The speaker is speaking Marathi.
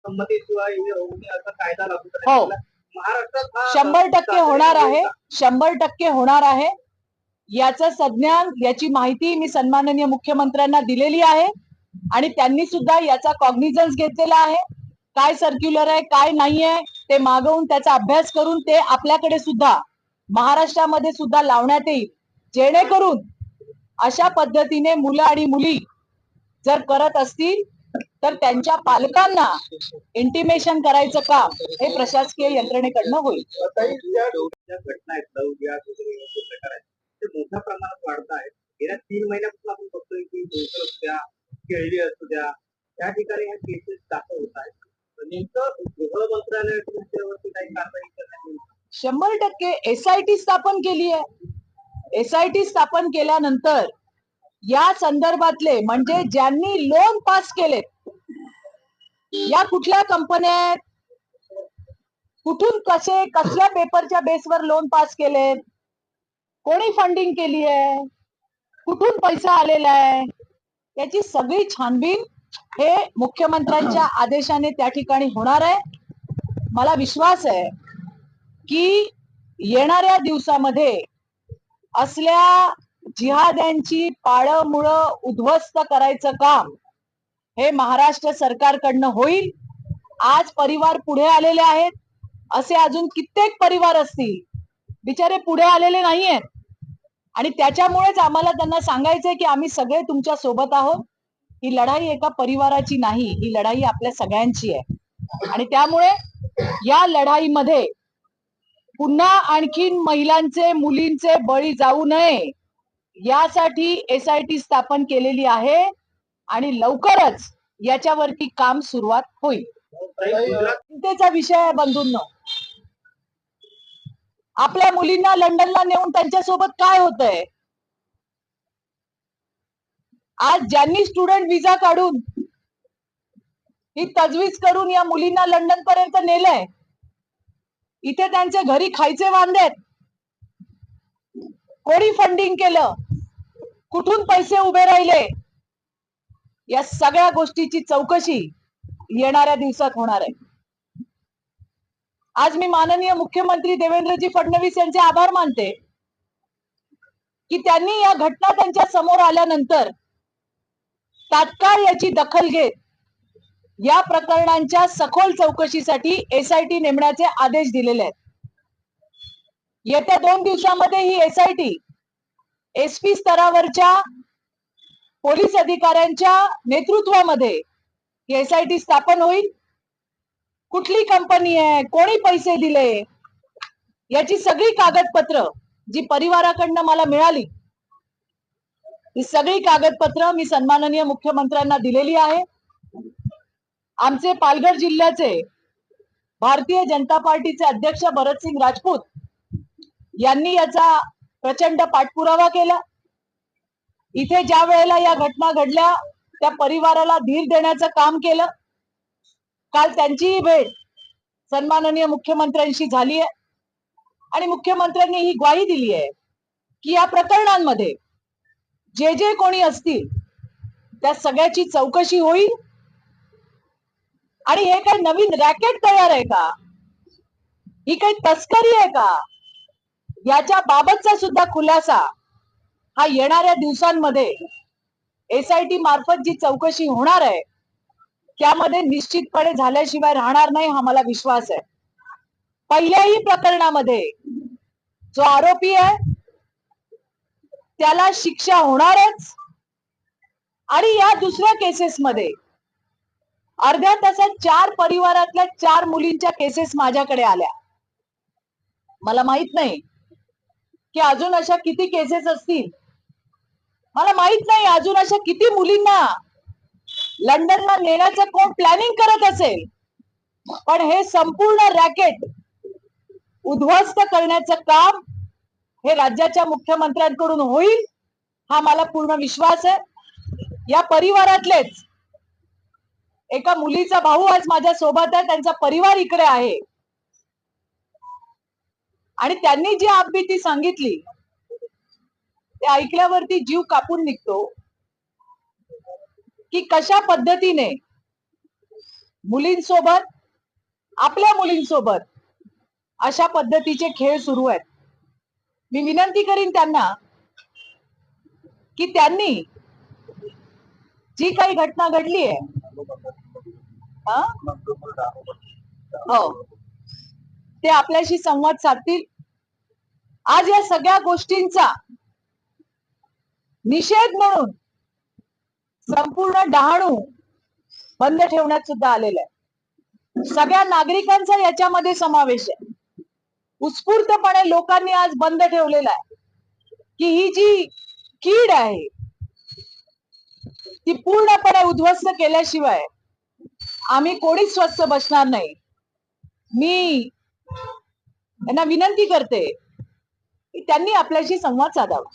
संमतीशिवाय हे होऊ नये असा कायदा लागू हो. करण्यात आला. महाराष्ट्रात हा 100% होणार आहे. होईल का? 100% होणार आहे. याचं संज्ञान, याची माहिती मी सन्माननीय मुख्यमंत्र्यांना दिलेली आहे आणि त्यांनी सुद्धा याचा कॉग्निझन्स घेतलेला आहे. काय सर्क्युलर आहे, काय नाहीये ते मागवून त्याचा अभ्यास करून ते आपल्याकडे सुद्धा महाराष्ट्रामध्ये सुद्धा लावण्यात येईल, जेणेकरून अशा पद्धतीने मुलं आणि मुली जर करत असतील तर त्यांच्या पालकांना इंटिमेशन करायचं काम हे प्रशासकीय यंत्रणेकडनं होईल. घटना आहेत लव विवाह वगैरे असे प्रकार आहेत ते मोठ्या प्रमाणात वाढत आहेत. गेल्या 3 महिन्यापासून आपण बघतोय की भोकर असू द्या, केळडी असू द्या, त्या ठिकाणी ह्या केसेस दाखल होत आहेत. नेमकं गृह मंत्रालयाच्या त्यावरती काही कारवाई करण्यात येईल? 100% SIT स्थापन केली आहे. SIT स्थापन केल्यानंतर या संदर्भातले म्हणजे ज्यांनी लोन पास केले, या कुठल्या कंपन्या आहेत, कुठून कसे कसल्या पेपरच्या बेसवर लोन पास केले, कोणी फंडिंग केली आहे, कुठून पैसा आलेला आहे, याची सगळी छानबीन हे मुख्यमंत्र्यांच्या आदेशाने त्या ठिकाणी होणार आहे. मला विश्वास आहे की येणाऱ्या दिवसामध्ये असल्या जिहाद्यांची पाळंमुळं उद्ध्वस्त करायचं काम हे महाराष्ट्र सरकारकडनं होईल. आज परिवार पुढे आलेले आहेत, असे अजून कित्येक परिवार असतील बिचारे पुढे आलेले नाहीयेत आणि त्याच्यामुळेच आम्हाला त्यांना सांगायचंय की आम्ही सगळे तुमच्या सोबत आहोत. ही लढाई एका परिवाराची नाही, ही लढाई आपल्या सगळ्यांची आहे आणि त्यामुळे या लढाईमध्ये पुन्हा आणखीन महिलांचे मुलींचे बळी जाऊ नये यासाठी SIT स्थापन केलेली आहे आणि लवकरच याच्यावरती काम सुरुवात होईल. चिंतेचा विषय आहे बंधूंनो. आपल्या मुलींना लंडनला नेऊन त्यांच्यासोबत काय होतंय? आज ज्यांनी स्टुडंट विजा काढून ही तजवीज करून या मुलींना लंडन पर्यंत नेलंय, इथे त्यांचे घरी खायचे वांदेत. कोणी फंडिंग केलं, कुठून पैसे उभे राहिले, या सगळ्या गोष्टीची चौकशी येणाऱ्या दिवसात होणार आहे. आज मी माननीय मुख्यमंत्री देवेंद्रजी फडणवीस यांचे आभार मानते की त्यांनी या घटना त्यांच्या समोर आल्यानंतर तात्काळ याची दखल घेत या प्रकरणांच्या सखोल चौकशीसाठी SIT नेमण्याचे आदेश दिलेले आहेत. येत्या 2 दिवसामध्ये ही SIT SP स्तरावरच्या पोलीस अधिकाऱ्यांच्या नेतृत्वामध्ये ही SIT स्थापन होईल. कुठली कंपनी आहे, कोणी पैसे दिले, याची सगळी कागदपत्र जी परिवाराकडनं मला मिळाली, ही सगळी कागदपत्र मी सन्माननीय मुख्यमंत्र्यांना दिलेली आहे. आमचे पालघर जिल्ह्याचे भारतीय जनता पार्टीचे अध्यक्ष भरतसिंग राजपूत यांनी याचा प्रचंड पाठपुरावा केला. इथे ज्या वेळेला या घटना घडल्या त्या परिवाराला धीर देण्याचं काम केलं. काल त्यांचीही भेट सन्माननीय मुख्यमंत्र्यांशी झाली आहे आणि मुख्यमंत्र्यांनी ही ग्वाही दिली आहे की या प्रकरणांमध्ये जे जे कोणी असतील त्या सगळ्याची चौकशी होईल आणि हे काही नवीन रॅकेट तयार आहे का, ही काही तस्करी आहे का, याच्या बाबतचा सुद्धा खुलासा हा येणाऱ्या दिवसांमध्ये SIT मार्फत जी चौकशी होणार आहे त्यामध्ये निश्चितपणे झाल्याशिवाय राहणार नाही, हा मला विश्वास आहे. पहिल्याही प्रकरणामध्ये जो आरोपी आहे त्याला शिक्षा होणारच आणि या दुसऱ्या केसेसमध्ये अर्ध्या तासात 4 परिवारातल्या 4 मुलींच्या केसेस माझ्याकडे आल्या. मला माहित नाही की अजून अशा किती केसेस असतील, मला माहित नाही अजून अशा किती मुलींना लंडनला नेण्याचं कोण प्लॅनिंग करत असेल, पण हे संपूर्ण रॅकेट उद्ध्वस्त करण्याचं काम हे राज्याच्या मुख्यमंत्र्यांकडून होईल, हा मला पूर्ण विश्वास आहे. या परिवारातलेच एका मुलीचा भाऊ आज माझ्या सोबत आहे, त्यांचा परिवार इकडे आहे आणि त्यांनी जी आपबीती सांगितली ते ऐकल्यावरती जीव कापून निघतो की कशा पद्धतीने मुलींसोबत, आपल्या मुलींसोबत अशा पद्धतीचे खेळ सुरू आहेत. मी विनंती करीन त्यांना की त्यांनी जी काही घटना घडली आहे, हो, ते आपल्याशी संवाद साधतील. आज या सगळ्या गोष्टींचा निषेध म्हणून संपूर्ण डहाणू बंद ठेवण्यात सुद्धा आलेला आहे. सगळ्या नागरिकांचा याच्यामध्ये समावेश आहे. उत्स्फूर्तपणे लोकांनी आज बंद ठेवलेला आहे की ही जी कीड आहे ती पूर्णपणे उद्ध्वस्त केल्याशिवाय आम्ही कोणीच स्वस्थ बसणार नाही. मी त्यांना विनंती करते की त्यांनी आपल्याशी संवाद साधावा.